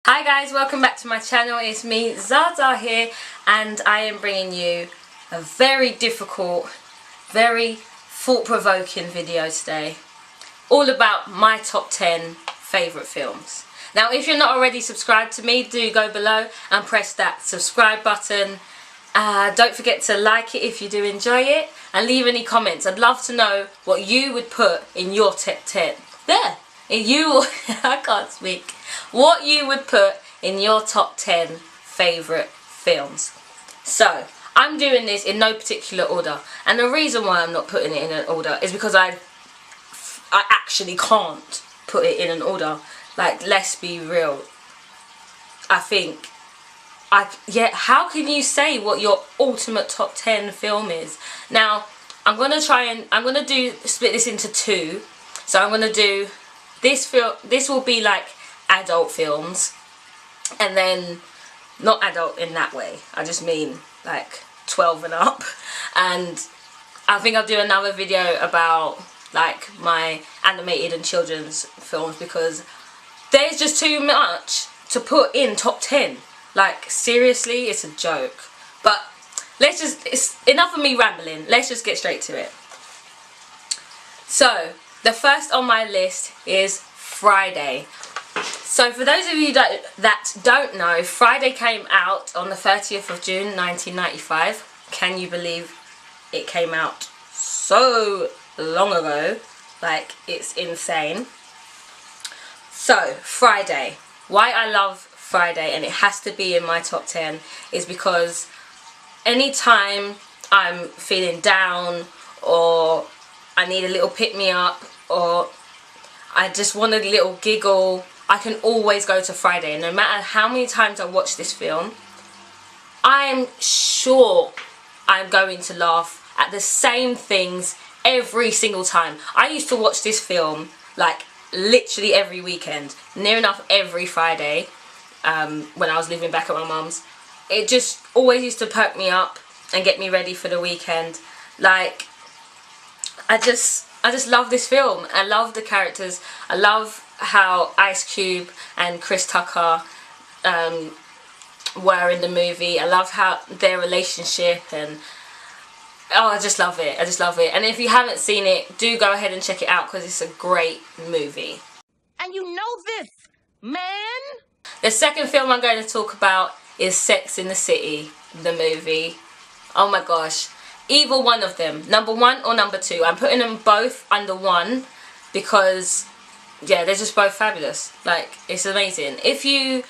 Hi guys, welcome back to my channel. It's me, Zaza here, and I am bringing you a very difficult, very thought-provoking video today. All about my top 10 favourite films. Now if you're not already subscribed to me, do go below and press that subscribe button. Don't forget to like it if you do enjoy it, and leave any comments. I'd love to know what you would put in your top 10. I can't speak. What you would put in your top 10 favourite films. So, I'm doing this in no particular order. And the reason why I'm not putting it in an order is because I actually can't put it in an order. Like, let's be real. I think, how can you say what your ultimate top 10 film is? Now, I'm going to split this into two. So I'm going to do this film. This will be like adult films, and then not adult in that way, I just mean like 12 and up. And I think I'll do another video about like my animated and children's films, because there's just too much to put in top 10. Like seriously, it's a joke. But it's enough of me rambling, let's just get straight to it. So the first on my list is Friday. So for those of you that don't know, Friday came out on the 30th of June 1995. Can you believe it came out so long ago? Like, it's insane. So, Friday. Why I love Friday, and it has to be in my top 10, is because anytime I'm feeling down, or I need a little pick-me-up, or I just want a little giggle, I can always go to Friday. And no matter how many times I watch this film, I'm sure I'm going to laugh at the same things every single time. I used to watch this film like literally every weekend, near enough every Friday, when I was living back at my mum's. It just always used to perk me up and get me ready for the weekend. Like, I just love this film. I love the characters. I love how Ice Cube and Chris Tucker were in the movie. I love how their relationship, and I just love it. I just love it. And if you haven't seen it, do go ahead and check it out, because it's a great movie. And you know this, man! The second film I'm going to talk about is Sex in the City, the movie. Oh my gosh. Either one of them, number one or number two. I'm putting them both under one because, yeah, they're just both fabulous. Like, it's amazing. If you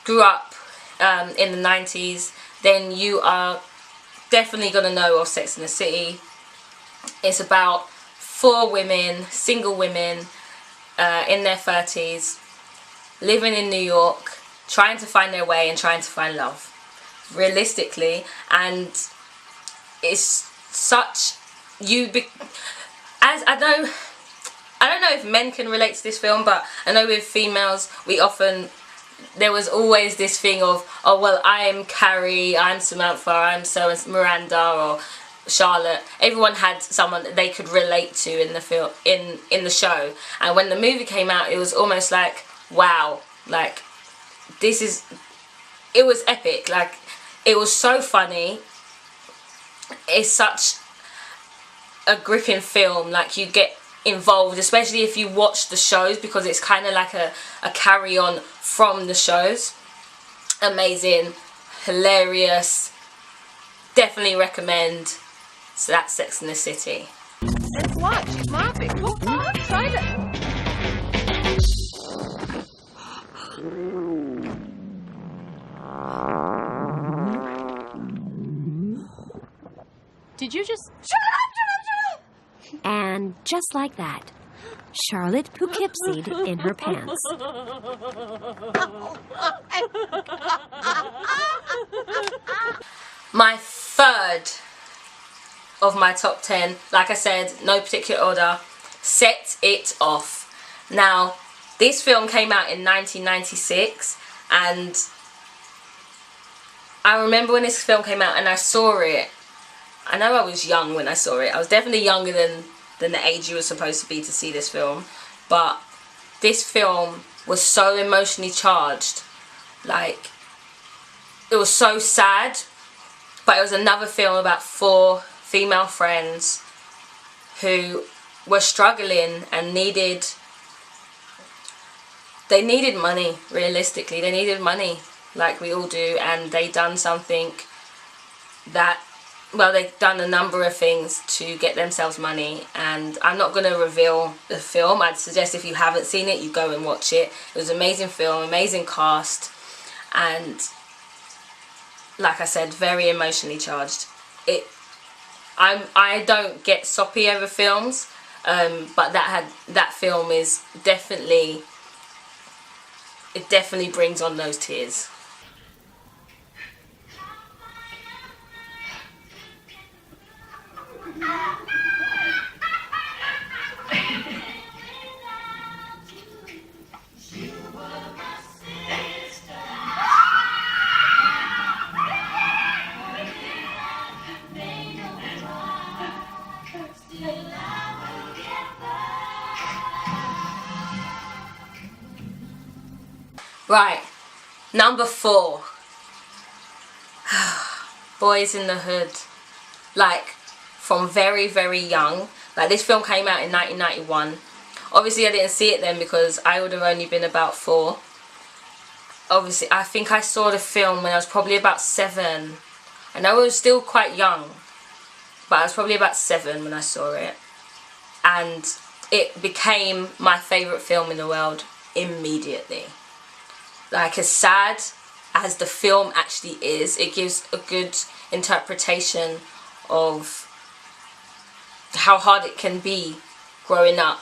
grew up in the 90s, then you are definitely going to know of Sex in the City. It's about 4 women, single women, in their 30s, living in New York, trying to find their way and trying to find love, realistically. And it's such, as I don't know if men can relate to this film, but I know with females, there was always this thing of, oh well, I'm Carrie, I'm Samantha, I'm so Miranda or Charlotte. Everyone had someone that they could relate to in the film, in the show. And when the movie came out, it was almost like, wow, like it was epic. Like, it was so funny. It's such a gripping film. Like, you get involved, especially if you watch the shows, because it's kind of like a carry-on from the shows. Amazing, hilarious, definitely recommend. So that's Sex in the City. Let's watch. She's laughing. Look, try it. Did you just... Shut up! And just like that, Charlotte Poughkeepsied in her pants. My third of my top 10, like I said, no particular order, Set It Off. Now, this film came out in 1996, and I remember when this film came out and I saw it. I know I was young when I saw it. I was definitely younger than the age you were supposed to be to see this film. But this film was so emotionally charged Like, it was so sad, but it was another film about 4 female friends who were struggling and needed money. Realistically, they needed money, like we all do, and they done something that, well, they've done a number of things to get themselves money, and I'm not going to reveal the film. I'd suggest if you haven't seen it, you go and watch it. It was an amazing film, amazing cast, and like I said, very emotionally charged. I don't get soppy over films, but that film is definitely, it definitely brings on those tears. Right, number 4. Boys in the Hood. Like, from very, very young. Like, this film came out in 1991. Obviously, I didn't see it then because I would have only been about 4. Obviously, I think I saw the film when I was probably about 7. I know I was still quite young, but I was probably about 7 when I saw it. And it became my favourite film in the world immediately. Like, as sad as the film actually is, it gives a good interpretation of how hard it can be growing up,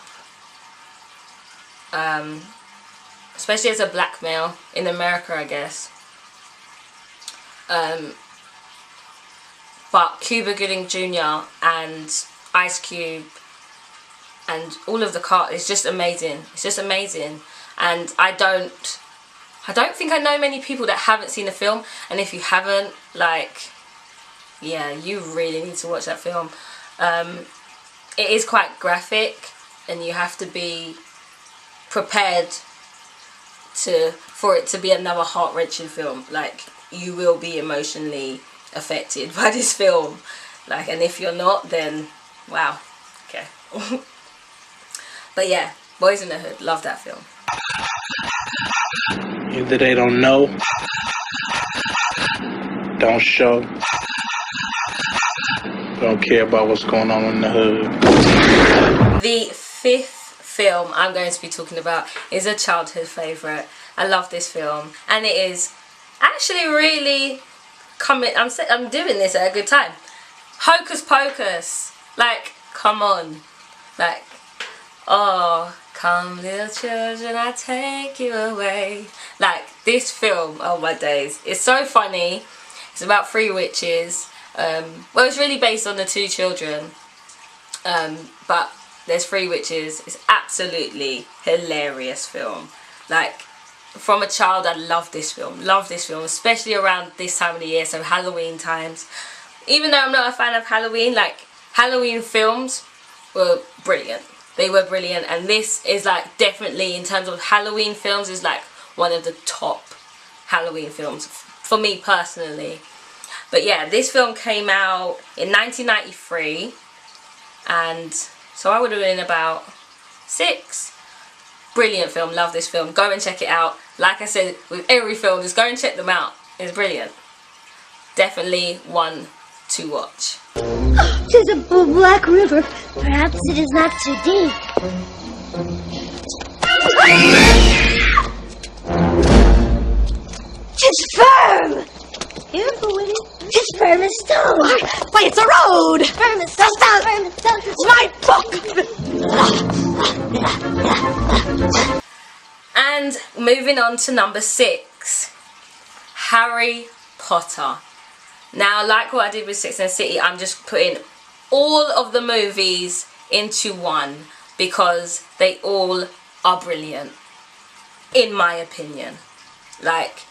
especially as a black male in America, I guess. But Cuba Gooding Jr. and Ice Cube and all of the cast, it's just amazing. It's just amazing. And I don't think I know many people that haven't seen the film, and if you haven't, like, yeah, you really need to watch that film. It is quite graphic, and you have to be prepared for it to be another heart-wrenching film. Like, you will be emotionally affected by this film. Like, and if you're not, then wow, okay. But yeah, Boys in the Hood, love that film. Either they don't know, don't show, don't care about what's going on in the hood. The 5th film I'm going to be talking about is a childhood favourite. I love this film, and it is actually really I'm doing this at a good time. Hocus Pocus. Like, come on. Like, oh, come little children, I take you away. Like, this film, oh my days, it's so funny. It's about 3 witches. Well, it's really based on the 2 children, but there's 3 witches. It's absolutely hilarious film. Like, from a child, I love this film, especially around this time of the year, so Halloween times. Even though I'm not a fan of Halloween, like, Halloween films were brilliant. They were brilliant, and this is, like, definitely, in terms of Halloween films, is like one of the top Halloween films for me personally. But yeah, this film came out in 1993, and so I would have been about 6. Brilliant film, love this film, go and check it out. Like I said, with every film, just go and check them out. It's brilliant. Definitely one to watch. Tis a black river. Perhaps it is not too deep. Tis firm. Careful with it. Tis firm as stone. Why, it's a road. Firm as stone. Firm as stone. It's my book. And moving on to number 6, Harry Potter. Now, like what I did with Sex and the City, I'm just putting all of the movies into one because they all are brilliant, in my opinion. Like,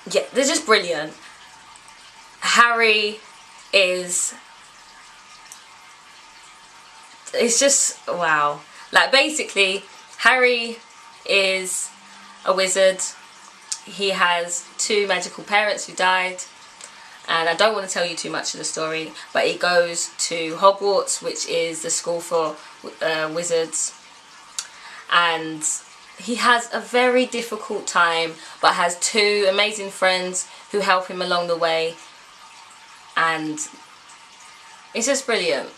yeah, they're just brilliant. Harry is, it's just, wow. Like, basically, Harry is a wizard. he has 2 magical parents who died, and I don't want to tell you too much of the story, but he goes to Hogwarts, which is the school for wizards, and he has a very difficult time, but has 2 amazing friends who help him along the way, and it's just brilliant.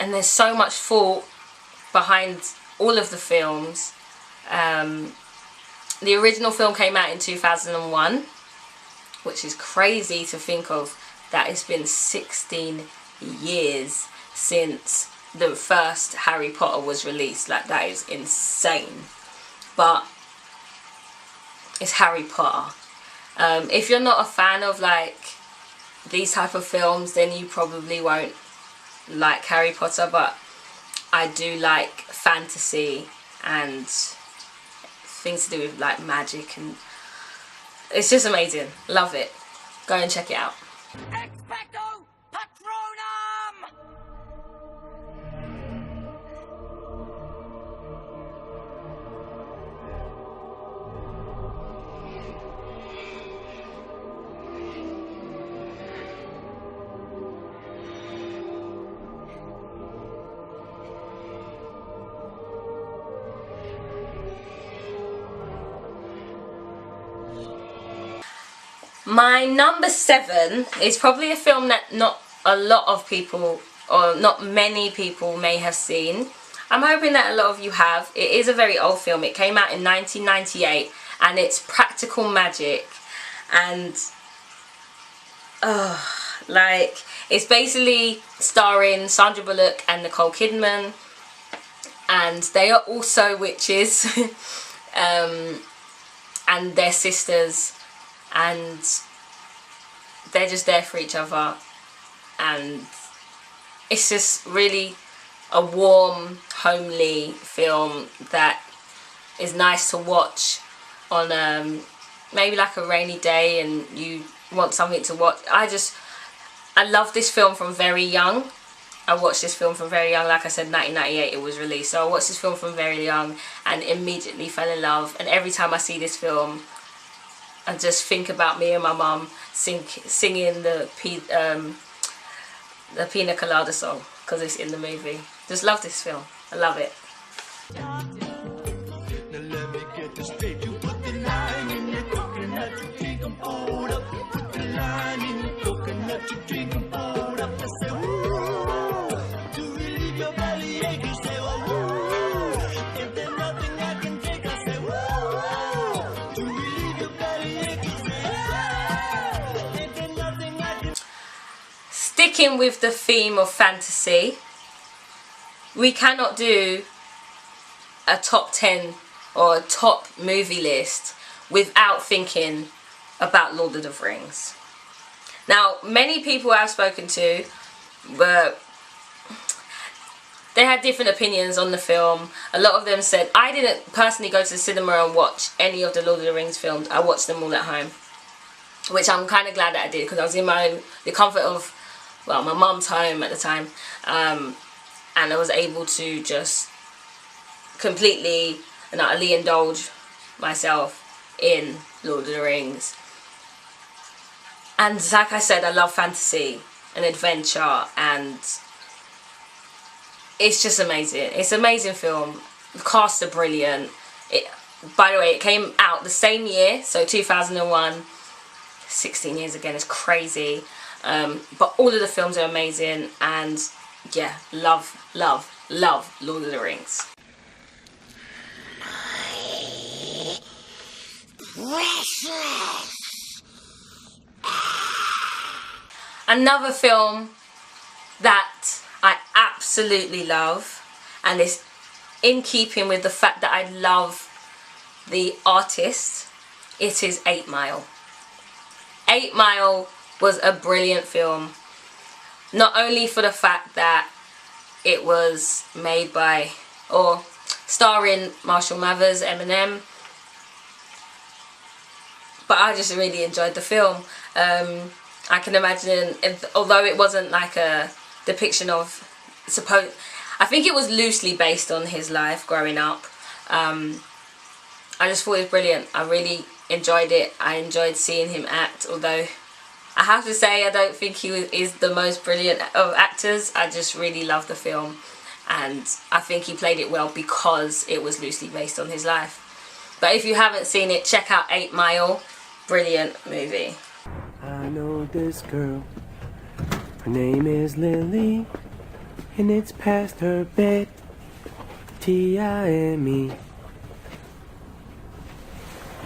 And there's so much thought behind all of the films. The original film came out in 2001, which is crazy to think of, that it's been 16 years since the first Harry Potter was released. Like, that is insane. But it's Harry Potter. If you're not a fan of like these type of films, then you probably won't like Harry Potter, but I do like fantasy and things to do with like magic, and it's just amazing. Love it. Go and check it out. Expecto Patronum! My number 7 is probably a film that not a lot of people, or not many people, may have seen. I'm hoping that a lot of you have. It is a very old film. It came out in 1998, and it's Practical Magic. And like, it's basically starring Sandra Bullock and Nicole Kidman, and they are also witches, and they're sisters, and they're just there for each other, and it's just really a warm, homely film that is nice to watch on maybe like a rainy day and you want something to watch. I love this film from very young. I watched this film from very young. Like I said, 1998 it was released, so I watched this film from very young and immediately fell in love. And every time I see this film, I just think about me and my mum singing the Pina Colada song, because it's in the movie. Just love this film. I love it. Sticking with the theme of fantasy, we cannot do a top 10 or a top movie list without thinking about Lord of the Rings. Now, many people I've spoken to, they had different opinions on the film. A lot of them said, I didn't personally go to the cinema and watch any of the Lord of the Rings films. I watched them all at home, which I'm kind of glad that I did, because I was in the comfort of, well, my mum's home at the time, and I was able to just completely and utterly indulge myself in Lord of the Rings. And like I said, I love fantasy and adventure, and it's just amazing. It's an amazing film. The cast are brilliant. By the way, it came out the same year, so 2001. 16 years again is crazy. But all of the films are amazing, and yeah, love Lord of the Rings. Another film that I absolutely love, and is in keeping with the fact that I love the artist, it is 8 Mile. 8 Mile was a brilliant film, not only for the fact that it was made by, or starring Marshall Mathers, Eminem, but I just really enjoyed the film. I can imagine, although it wasn't like a depiction of, I think it was loosely based on his life growing up. I just thought it was brilliant. I really enjoyed it. I enjoyed seeing him act, although I have to say I don't think he is the most brilliant of actors. I just really love the film, and I think he played it well because it was loosely based on his life. But if you haven't seen it, check out 8 Mile. Brilliant movie. I know this girl, her name is Lily, and it's past her bed, T-I-M-E.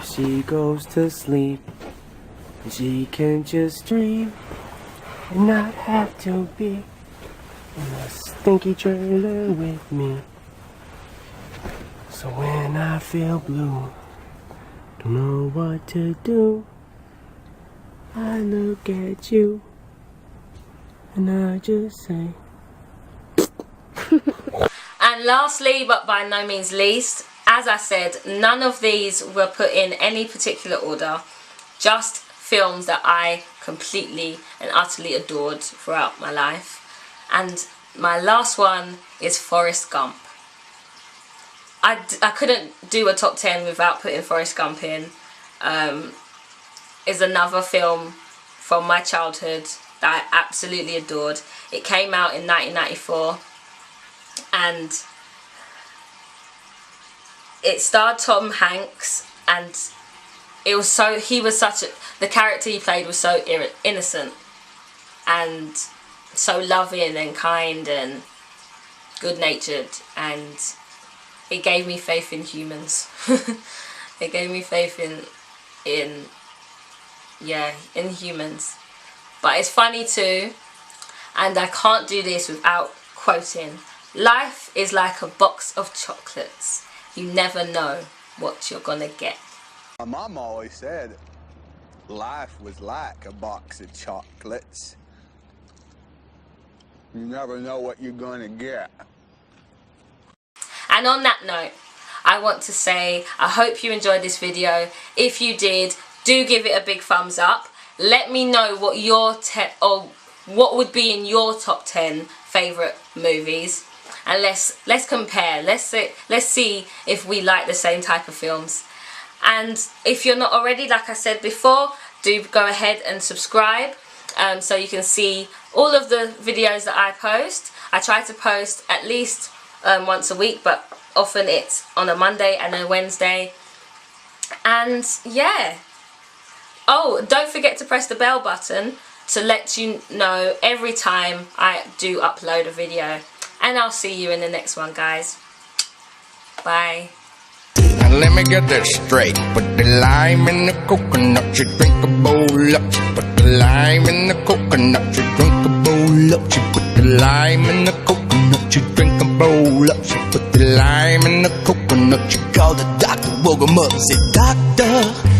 She goes to sleep, and she can just dream, and not have to be in a stinky trailer with me. So when I feel blue, don't know what to do, I look at you, and I just say. And lastly, but by no means least, as I said, none of these were put in any particular order, just films that I completely and utterly adored throughout my life. And my last one is Forrest Gump. I couldn't do a top 10 without putting Forrest Gump in. Is another film from my childhood that I absolutely adored. It came out in 1994, and it starred Tom Hanks, and it was the character he played was so innocent and so loving and kind and good-natured, and it gave me faith in humans. It gave me faith in humans. But it's funny too, and I can't do this without quoting, life is like a box of chocolates. You never know what you're gonna get. My mom always said life was like a box of chocolates. You never know what you're gonna get. And on that note, I want to say I hope you enjoyed this video. If you did, do give it a big thumbs up. Let me know what what would be in your top 10 favourite movies, and let's compare. Let's see if we like the same type of films. And if you're not already, like I said before, do go ahead and subscribe, so you can see all of the videos that I post. I try to post at least once a week, but often it's on a Monday and a Wednesday. And yeah. Oh, don't forget to press the bell button to let you know every time I do upload a video. And I'll see you in the next one, guys. Bye. Now let me get this straight. Put the lime in the coconut, you drink a bowl up. Put the lime in the coconut, you drink a bowl up. You put the lime in the coconut, you drink a bowl up. You put the lime in the coconut, you call the doctor, woke him up, say, doctor.